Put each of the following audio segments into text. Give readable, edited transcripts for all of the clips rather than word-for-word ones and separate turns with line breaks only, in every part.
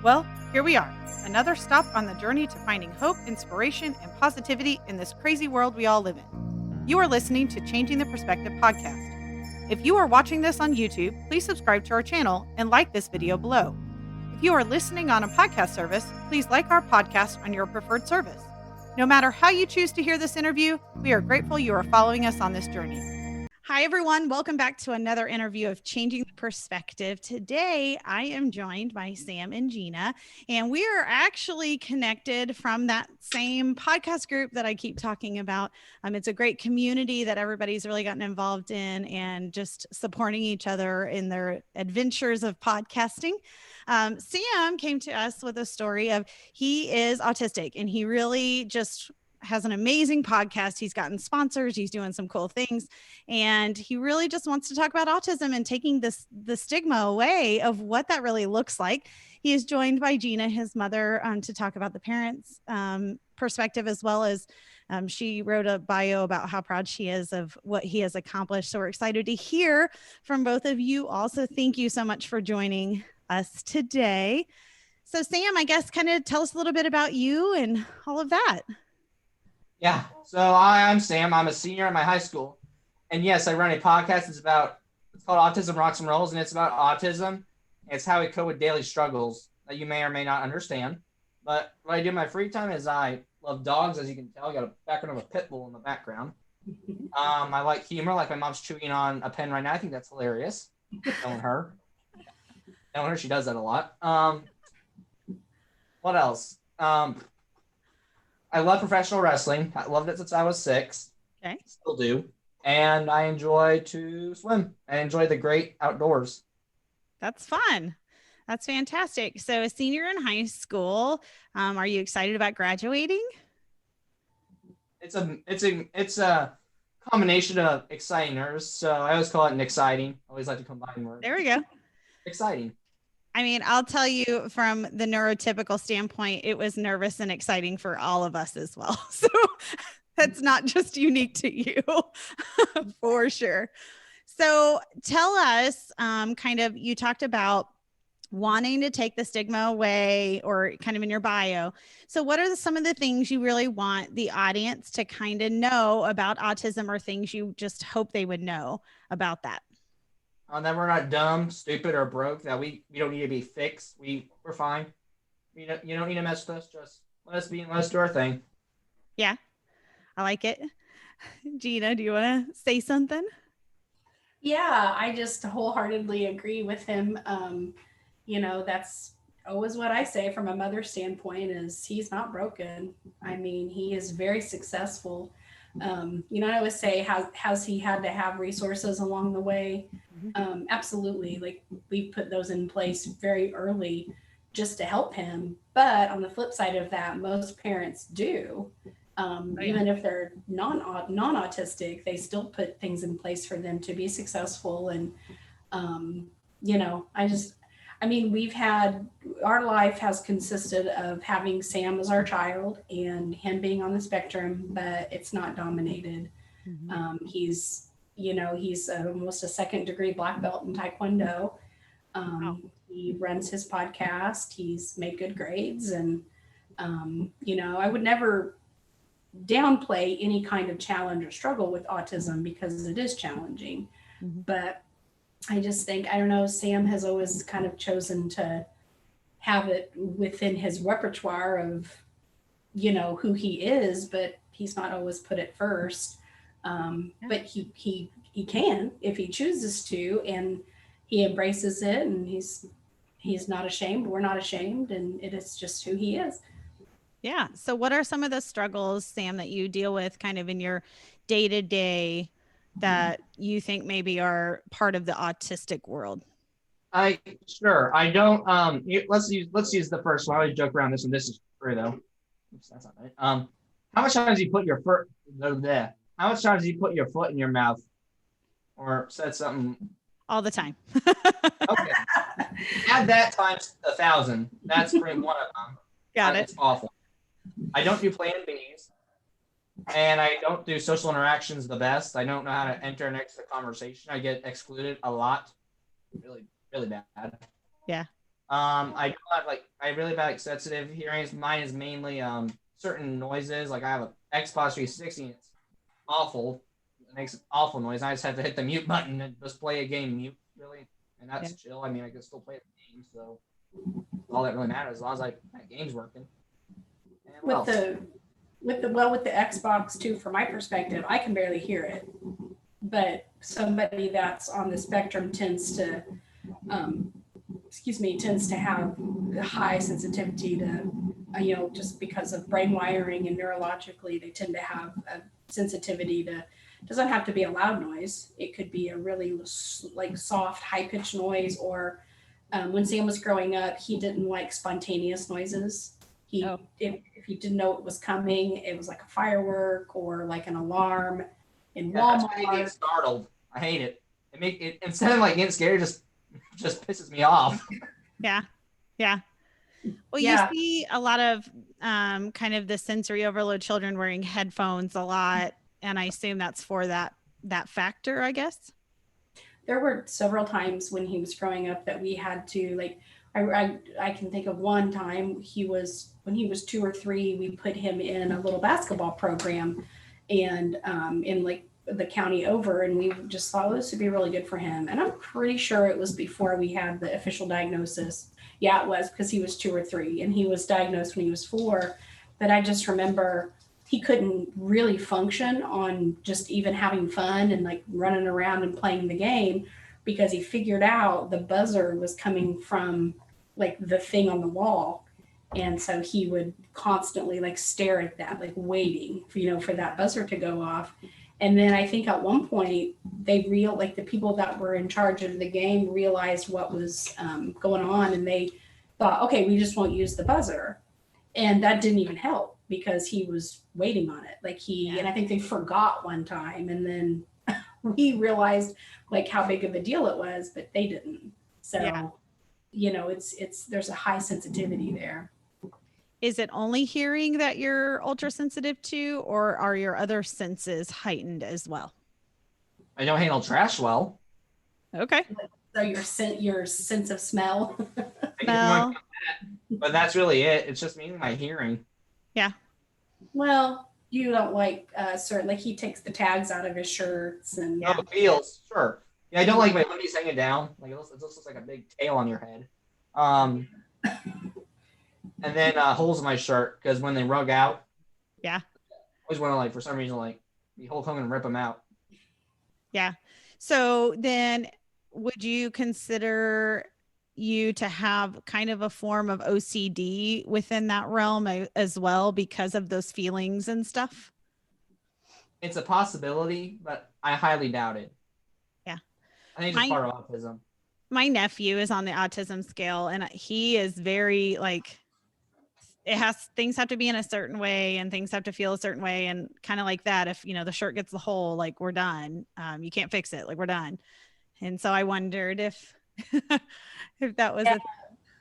Well, here we are, another stop on the journey to finding hope, inspiration, and positivity in this crazy world we all live in. You are listening to Changing the Perspective podcast. If you are watching this on YouTube, please subscribe to our channel and like this video below. If you are listening on a podcast service, please like our podcast on your preferred service. No matter how you choose to hear this interview, we are grateful you are following us on this journey. Hi, everyone. Welcome back to another interview of Changing the Perspective. Today, I am joined by Sam and Gina, and we are actually connected from that same podcast group that I keep talking about. It's a great community that everybody's really gotten involved in and just supporting each other in their adventures of podcasting. Sam came to us with a story of he is autistic, and he really just has an amazing podcast. He's gotten sponsors. He's doing some cool things. And he really just wants to talk about autism and taking the stigma away of what that really looks like. He is joined by Gina, his mother, to talk about the parents' perspective, as well as she wrote a bio about how proud she is of what he has accomplished. So we're excited to hear from both of you. Also, thank you so much for joining us today. So Sam, I guess kind of tell us a little bit about you and all of that.
Yeah, so I'm Sam. I'm a senior at my high school. And yes, I run a podcast. It's called Autism Rocks and Rolls, and it's about autism. It's how we cope with daily struggles that you may or may not understand. But what I do in my free time is I love dogs, as you can tell. I got a background of a pit bull in the background. I like humor, like my mom's chewing on a pen right now. I think that's hilarious. Knowing her. She does that a lot. What else? I love professional wrestling. I loved it since I was 6.
Okay.
Still do. And I enjoy to swim. I enjoy the great outdoors.
That's fun. That's fantastic. So a senior in high school, are you excited about graduating?
It's a combination of exciting nerves. So I always call it an exciting. I always like to combine words.
There we go.
Exciting.
I mean, I'll tell you from the neurotypical standpoint, it was nervous and exciting for all of us as well. So that's not just unique to you for sure. So tell us you talked about wanting to take the stigma away or kind of in your bio. So what are some of the things you really want the audience to kind of know about autism or things you just hope they would know about that?
That we're not dumb, stupid, or broke, that we don't need to be fixed. We're fine. You don't need to mess with us. Just let us be and let us do our thing.
Yeah, I like it. Gina, do you want to say something?
Yeah, I just wholeheartedly agree with him. That's always what I say from a mother's standpoint is he's not broken. I mean, he is very successful. I always say, has he had to have resources along the way? Absolutely. Like we put those in place very early just to help him. But on the flip side of that, most parents do. Even if they're non-autistic, they still put things in place for them to be successful. And, our life has consisted of having Sam as our child and him being on the spectrum, but it's not dominated. Mm-hmm. He's almost a 2nd degree black belt in Taekwondo. Wow. He runs his podcast. He's made good grades. And, I would never downplay any kind of challenge or struggle with autism because it is challenging. Mm-hmm. But I just think, Sam has always kind of chosen to have it within his repertoire of, who he is, but he's not always put it first. But he can if he chooses to, and he embraces it, and he's not ashamed. We're not ashamed, and it is just who he is.
Yeah. So what are some of the struggles, Sam, that you deal with kind of in your day-to-day that you think maybe are part of the autistic world?
I don't. Let's use the first one. I always joke around this one. This is true though. Oops, that's not right. How much time do you put your foot? How much time do you put your foot in your mouth, or said something?
All the time.
Okay. Add that times 1,000. That's one of them.
Got it.
It's awful. I don't do plan Bs, and I don't do social interactions the best. I don't know how to enter next to conversation. I get excluded a lot. Really, really bad.
Yeah.
I do have I really bad sensitive hearings. Mine is mainly certain noises. Like I have a Xbox 360 and it's awful. It makes an awful noise. I just have to hit the mute button and just play a game mute, really. And that's chill. I mean, I can still play the game, so all that really matters as long as that game's working. And
with the Xbox too, from my perspective, I can barely hear it. But somebody that's on the spectrum tends to have high sensitivity to, just because of brain wiring and neurologically, they tend to have a sensitivity to, doesn't have to be a loud noise. It could be a really soft, high pitched noise. Or when Sam was growing up, he didn't like spontaneous noises. If he didn't know it was coming, it was like a firework or like an alarm in Walmart.
That's me being startled. I hate it. It instead of getting scared, just pisses me off.
Yeah. Well, you see a lot of kind of the sensory overload children wearing headphones a lot, and I assume that's for that factor, I guess.
There were several times when he was growing up that we had to I can think of one time when he was 2 or 3, we put him in a little basketball program and in the county over, and we just thought this would be really good for him. And I'm pretty sure it was before we had the official diagnosis. Yeah, it was, because he was 2 or 3 and he was diagnosed when he was 4. But I just remember he couldn't really function on just even having fun and running around and playing the game, because he figured out the buzzer was coming from the thing on the wall. And so he would constantly stare at that, waiting for that buzzer to go off. And then I think at one point they the people that were in charge of the game realized what was going on, and they thought, okay, we just won't use the buzzer. And that didn't even help, because he was waiting on it. And I think they forgot one time, and then we realized how big of a deal it was, but they didn't. So, it's there's a high sensitivity there.
Is it only hearing that you're ultra sensitive to, or are your other senses heightened as well?
I don't handle trash well.
Okay.
So your sense of smell.
Smell.
But that's really it. It's just mainly my hearing.
Yeah.
Well, you don't certain he takes the tags out of his shirts and
it feels, sure. Yeah, I don't like my hoodies hanging down. It looks like a big tail on your head. And then holes in my shirt, because when they rug out, I always want to for some reason be Hulk Hogan and rip them out.
Yeah. So then, would you consider you to have kind of a form of OCD within that realm as well, because of those feelings and stuff?
It's a possibility, but I highly doubt it.
Yeah.
I think it's part of autism.
My nephew is on the autism scale, and he is very things have to be in a certain way and things have to feel a certain way, and kind of like that. If the shirt gets the hole, we're done. You can't fix it. We're done. And so I wondered if that was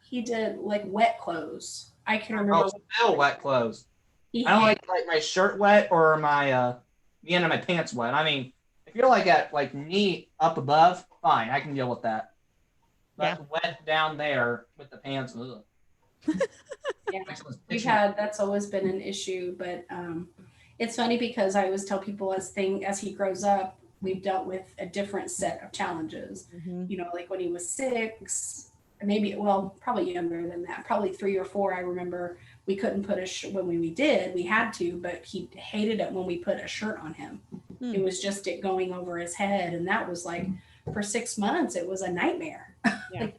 he did wet clothes. I can remember.
Still wet clothes. I don't like my shirt wet or my the end of my pants wet. I mean, if you're at knee up above, fine, I can deal with that. But wet down there with the pants, ugh.
Yeah, that's always been an issue. But it's funny, because I always tell people as he grows up, we've dealt with a different set of challenges. Mm-hmm. When he was 6, maybe, probably younger than that, probably 3 or 4. I remember we couldn't put when we did, we had to, but he hated it when we put a shirt on him. Mm. It was just it going over his head. And that was for 6 months, it was a nightmare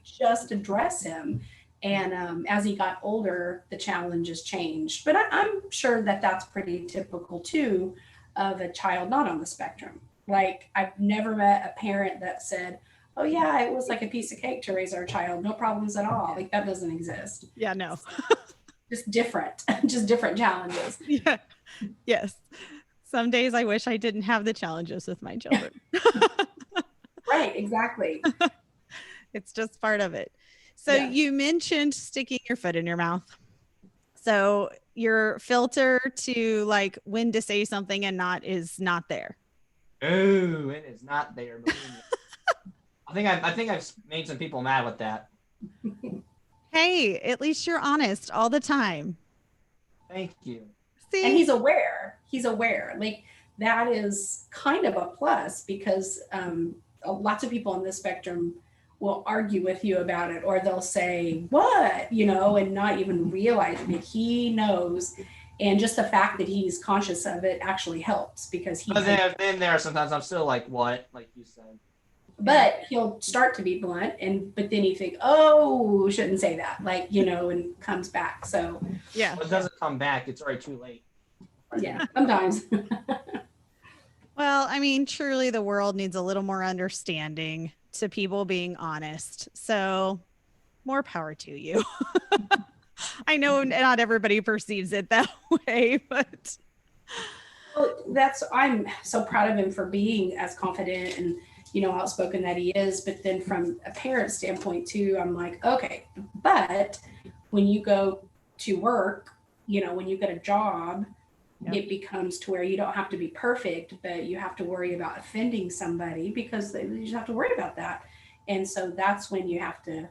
just to dress him. And as he got older, the challenges changed. But I'm sure that that's pretty typical too of a child not on the spectrum. I've never met a parent that said, oh yeah, it was a piece of cake to raise our child, no problems at all. That doesn't exist.
Yeah, no.
Just different challenges.
Yeah. Yes. Some days I wish I didn't have the challenges with my children.
Right, exactly.
It's just part of it. So you mentioned sticking your foot in your mouth. So your filter to when to say something and not is not there.
Oh, it is not there. I think I've made some people mad with that.
Hey, at least you're honest all the time.
Thank you.
See?
And he's aware. He's aware. Like that is kind of a plus because lots of people on the spectrum will argue with you about it, or they'll say, what, and not even realizing it. He knows. And just the fact that he's conscious of it actually helps because
But then there sometimes I'm still like, what? Like you said.
But he'll start to be blunt, but then you think, oh, shouldn't say that, and comes back. So
yeah,
well, it doesn't come back. It's already too late.
Yeah, sometimes.
Well, I mean, truly the world needs a little more understanding to people being honest. So more power to you. I know not everybody perceives it that way, but
Well, I'm so proud of him for being as confident and outspoken that he is. But then from a parent standpoint too, I'm like, okay, but when you go to work, when you get a job,
Yep.
it becomes to where you don't have to be perfect, but you have to worry about offending somebody because you just have to worry about that. And so that's when you have to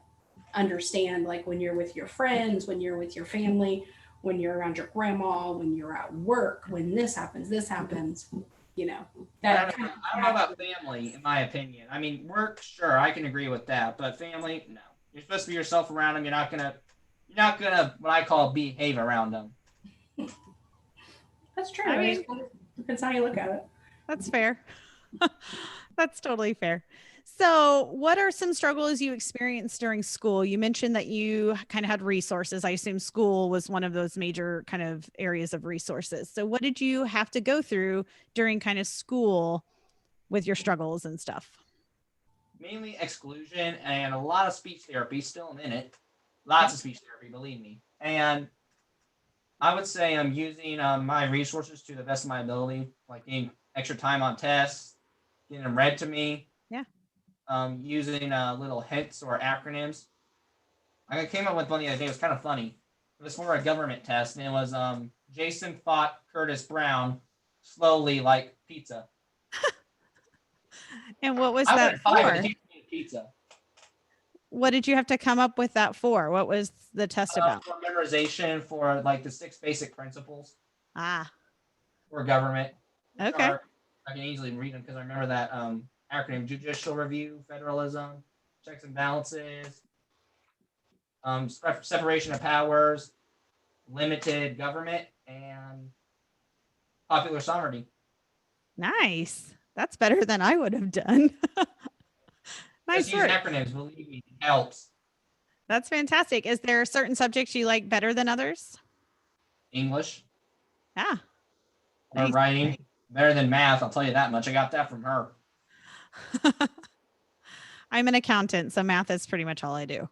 understand, like when you're with your friends, when you're with your family, when you're around your grandma, when you're at work, when this happens,
I don't know about family, in my opinion. I mean, work, sure, I can agree with that, but family, no. You're supposed to be yourself around them. You're not gonna what I call behave around them.
That's true.
I mean,
depends how you look at it.
that's fair. That's totally fair. So, what are some struggles you experienced during school? You mentioned that you kind of had resources. I assume school was one of those major kind of areas of resources. So, what did you have to go through during kind of school with your struggles and stuff?
Mainly exclusion and a lot of speech therapy. Still I'm in it. Lots of speech therapy, believe me. And I would say I'm using my resources to the best of my ability, like getting extra time on tests, getting them read to me.
Yeah.
Using little hints or acronyms. I came up with one the other day. It was kind of funny. It was for a government test, and it was Jason fought Curtis Brown slowly like pizza.
And what was
I
that
went five
for?
and he ate pizza.
What did you have to come up with that for? What was the test about?
For memorization for like the 6 basic principles
Ah,
for government.
okay.
I can easily read them because I remember that acronym: judicial review, federalism, checks and balances, separation of powers, limited government, and popular sovereignty.
Nice. That's better than I would have done. Nice
Just use
work.
acronyms, believe me, it helps.
That's fantastic. Is there certain subjects you like better than others?
English.
Ah,
Or
nice.
writing. Better than math, I'll tell you that much. I got that from her.
I'm an accountant, so math is pretty much all I do.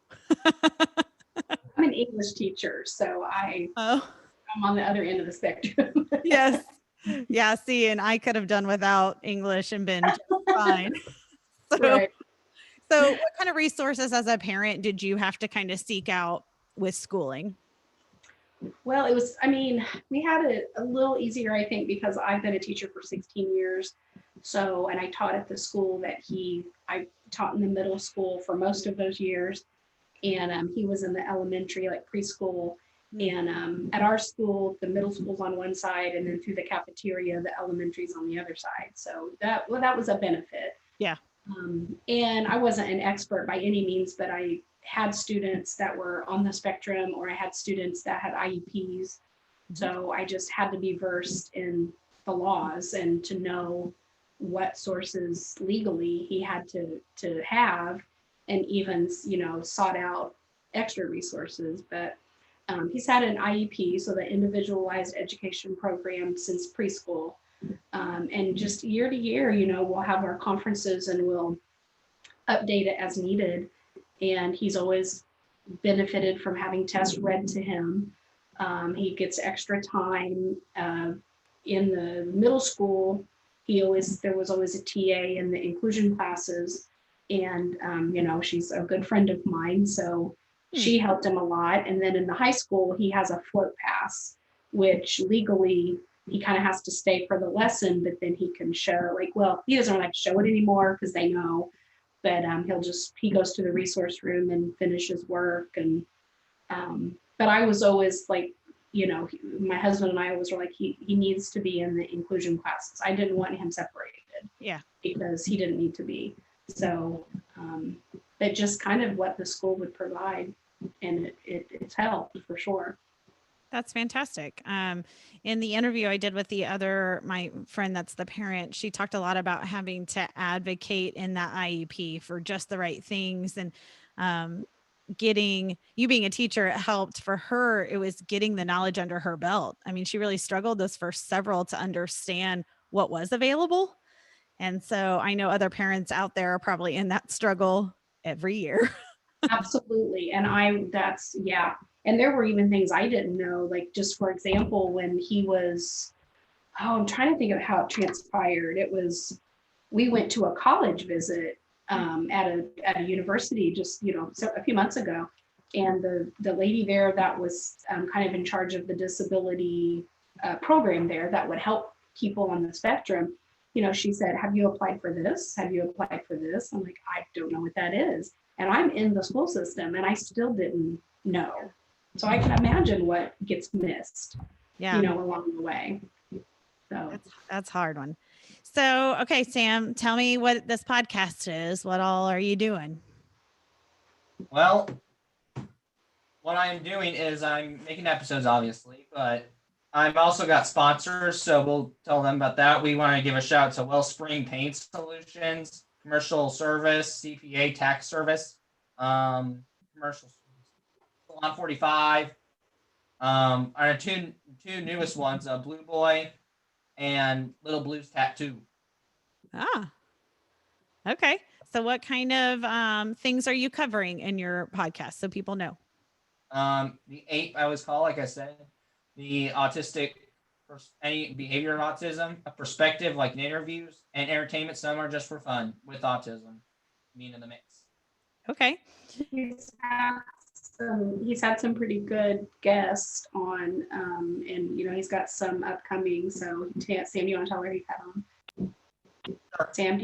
I'm an English teacher, so I'm on the other end of the spectrum.
Yes. Yeah, see, and I could have done without English and been just fine.
Right.
So what kind of resources as a parent did you have to kind of seek out with schooling?
Well, we had it a little easier, I think, because I've been a teacher for 16 years. So, and I taught at the school I taught in the middle school for most of those years. And he was in the elementary, like preschool. And at our school, the middle school's on one side, and then through the cafeteria, the elementary's on the other side. So that was a benefit.
Yeah.
And I wasn't an expert by any means, but I had students that were on the spectrum, or I had students that had IEPs. So I just had to be versed in the laws and to know what sources legally he had to have, and even, sought out extra resources. But he's had an IEP, so the individualized education program, since preschool. And just year to year, we'll have our conferences and we'll update it as needed. And he's always benefited from having tests read to him. He gets extra time in the middle school. There was always a TA in the inclusion classes. And, she's a good friend of mine. So she helped him a lot. And then in the high school, he has a float pass, which legally he kind of has to stay for the lesson, but then he can show, he doesn't like to show it anymore because they know, but he goes to the resource room and finishes work. And But I was always like, my husband and I always were like, he needs to be in the inclusion classes. I didn't want him separated.
Yeah.
Because he didn't need to be. So it just kind of what the school would provide, and it's helped for sure.
That's fantastic. In the interview I did with my friend that's the parent, she talked a lot about having to advocate in that IEP for just the right things. And you being a teacher, it helped for her. It was getting the knowledge under her belt. I mean, she really struggled those first several to understand what was available. And so I know other parents out there are probably in that struggle every year.
Absolutely. And yeah. And there were even things I didn't know, like just for example, when he was, I'm trying to think of how it transpired. We went to a college visit at a university just, a few months ago. And the lady there that was kind of in charge of the disability program there that would help people on the spectrum, she said, have you applied for this? Have you applied for this? I'm like, I don't know what that is. And I'm in the school system and I still didn't know. So I can imagine what gets missed, along the way. So
that's a hard one. So, okay, Sam, tell me what this podcast is. What all are you doing?
Well, what I'm doing is I'm making episodes, obviously, but I've also got sponsors, so we'll tell them about that. We want to give a shout out to Wellspring Paint Solutions, commercial service, CPA tax service, commercial Salon 45. Our two newest ones, Blue Boy and Little Blues Tattoo.
Ah, okay. So what kind of things are you covering in your podcast so people know?
The 8, I always call, like I said, the autistic, any behavior of autism, a perspective like interviews and entertainment. Some are just for fun with autism being in the mix.
Okay.
He's had some pretty good guests on, and he's got some upcoming. So Sam, you want to tell where he's had on?
Sure.
Sam,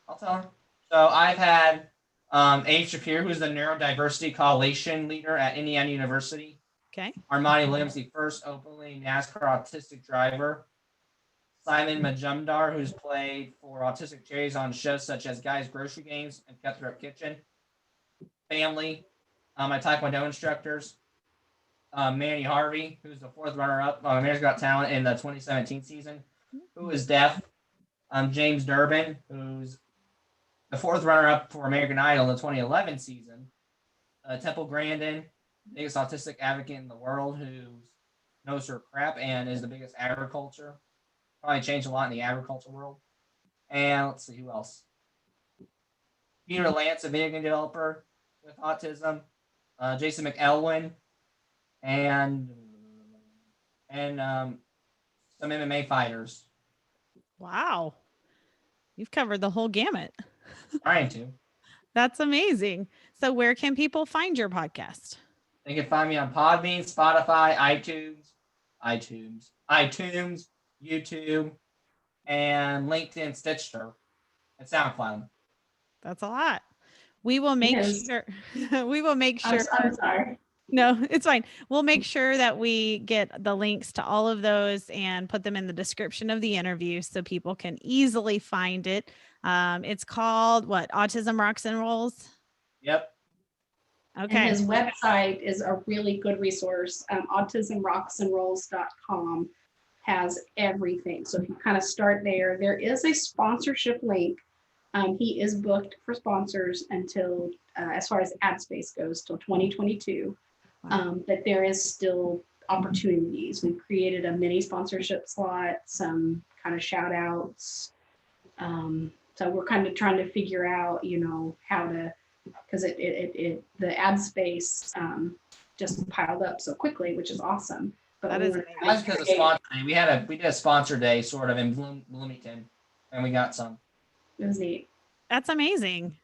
I'll tell him. So I've had Abe Shapiro, who's the neurodiversity coalition leader at Indiana University.
Okay.
Armani Williams, the first openly NASCAR autistic driver. Simon Majumdar, who's played for autistic cherries on shows such as Guys Grocery Games and Cutthroat Kitchen. Family, my Taekwondo instructors. Manny Harvey, who's the 4th runner-up on America's Got Talent in the 2017 season, who is deaf. James Durbin, who's the 4th runner-up for American Idol in the 2011 season. Temple Grandin, biggest autistic advocate in the world, who knows her crap and is the biggest agriculture. Probably changed a lot in the agriculture world. And let's see who else. Peter Lance, a video game developer with autism. Jason McElwin, and some MMA fighters.
Wow. You've covered the whole gamut.
Trying to.
That's amazing. So where can people find your podcast?
They can find me on Podbean, Spotify, iTunes, YouTube, and LinkedIn, Stitcher, and SoundCloud.
That's a lot. We will make sure. We will make sure.
I'm sorry.
No, it's fine. We'll make sure that we get the links to all of those and put them in the description of the interview so people can easily find it. It's called what? Autism Rocks and Rolls?
Yep.
Okay.
And his website is a really good resource. AutismRocksandRolls.com has everything. So if you kind of start there, there is a sponsorship link. He is booked for sponsors until, as far as ad space goes, till 2022. But there is still opportunities. We've created a mini sponsorship slot, some kind of shout outs. So we're kind of trying to figure out, how to, because the ad space just piled up so quickly, which is awesome. But
that is
that's because of sponsor day. We did a sponsor day sort of in Bloomington, and we got some.
It was neat.
That's amazing.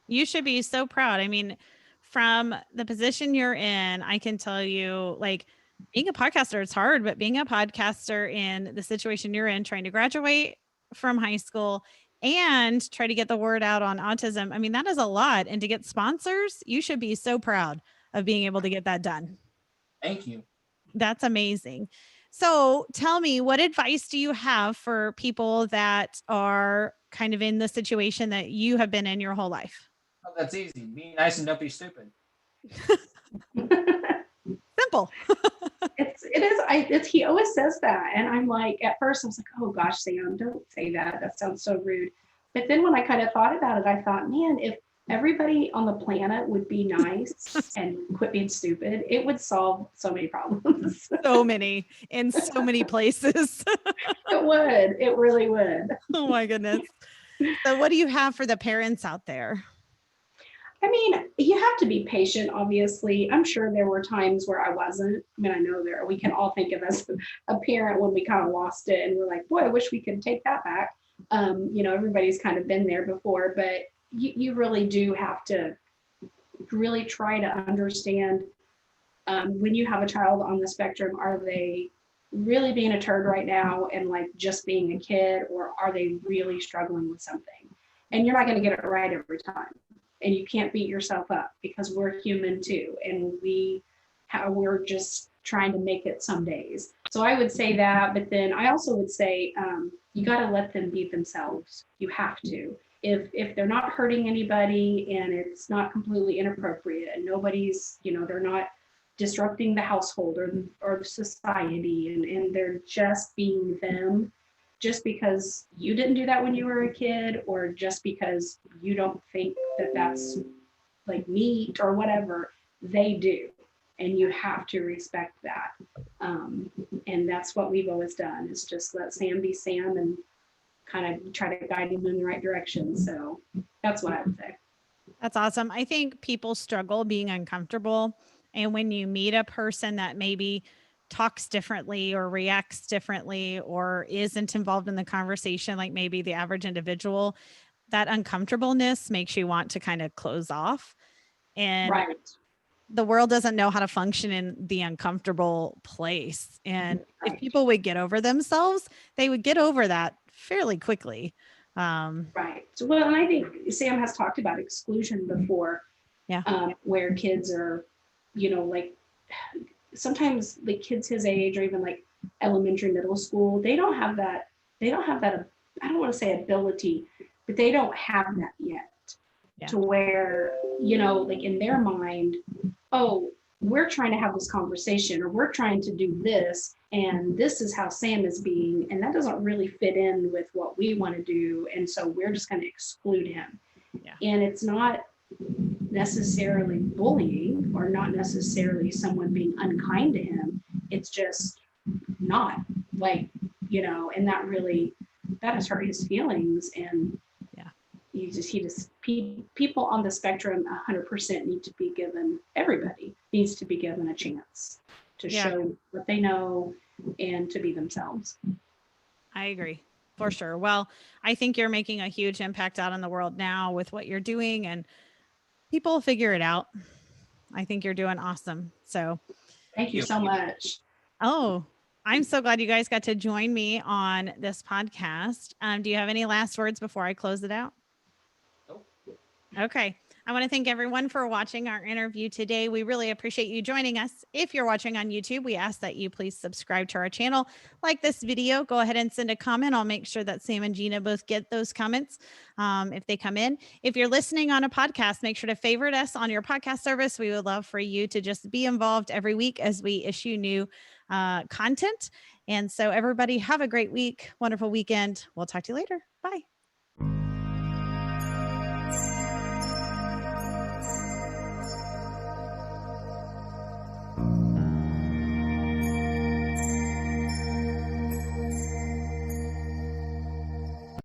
You should be so proud. I mean, from the position you're in, I can tell you, like, being a podcaster, it's hard, but being a podcaster in the situation you're in, trying to graduate from high school and try to get the word out on autism. I mean, that is a lot. And to get sponsors, you should be so proud of being able to get that done.
Thank you.
That's amazing. So tell me, what advice do you have for people that are kind of in the situation that you have been in your whole life?
Oh, that's easy. Be nice and don't be stupid.
Simple.
It's he always says that, and I'm like, at first I was like, oh gosh, Sam, don't say that. That sounds so rude. But then when I kind of thought about it, I thought, man, if everybody on the planet would be nice and quit being stupid, it would solve so many problems.
So many in so many places.
It would. It really would.
Oh my goodness. So what do you have for the parents out there?
I mean, you have to be patient, obviously. I'm sure there were times where I wasn't. I mean, I know we can all think of as a parent when we kind of lost it and we're like, boy, I wish we could take that back. Everybody's kind of been there before, but you really do have to really try to understand when you have a child on the spectrum, are they really being a turd right now and like just being a kid, or are they really struggling with something? And you're not going to get it right every time. And you can't beat yourself up because we're human too. And we're just trying to make it some days. So I would say that, but then I also would say, you got to let them be themselves. You have to. If they're not hurting anybody and it's not completely inappropriate and nobody's, they're not disrupting the household or the society and they're just being them, just because you didn't do that when you were a kid, or just because you don't think that that's like neat or whatever, they do. And you have to respect that. And that's what we've always done, is just let Sam be Sam and kind of try to guide him in the right direction. So that's what I would say.
That's awesome. I think people struggle being uncomfortable. And when you meet a person that maybe talks differently or reacts differently or isn't involved in the conversation, like maybe the average individual, that uncomfortableness makes you want to kind of close off. And
right.
The world doesn't know how to function in the uncomfortable place. And
right.
If people would get over themselves, they would get over that fairly quickly.
Right. So, well, and I think Sam has talked about exclusion before.
Yeah.
Where kids are, like sometimes the kids his age or even like elementary, middle school, they don't have that, I don't want to say ability, but they don't have that yet. Yeah. To where, like in their mind, oh, we're trying to have this conversation or we're trying to do this and this is how Sam is being, and that doesn't really fit in with what we want to do, and so we're just going to exclude him. Yeah. And it's not necessarily bullying or not necessarily someone being unkind to him, it's just not like, and that has hurt his feelings. And people on the spectrum 100% need to be given, everybody needs to be given a chance to show what they know and to be themselves.
I agree for sure. Well, I think you're making a huge impact out in the world now with what you're doing, and people will figure it out. I think you're doing awesome. So
thank you so much.
Oh, I'm so glad you guys got to join me on this podcast. Do you have any last words before I close it out? Okay. I want to thank everyone for watching our interview today. We really appreciate you joining us. If you're watching on YouTube, we ask that you please subscribe to our channel, like this video, go ahead and send a comment. I'll make sure that Sam and Gina both get those comments if they come in. If you're listening on a podcast, make sure to favorite us on your podcast service. We would love for you to just be involved every week as we issue new content. And so everybody have a great week, wonderful weekend. We'll talk to you later. Bye.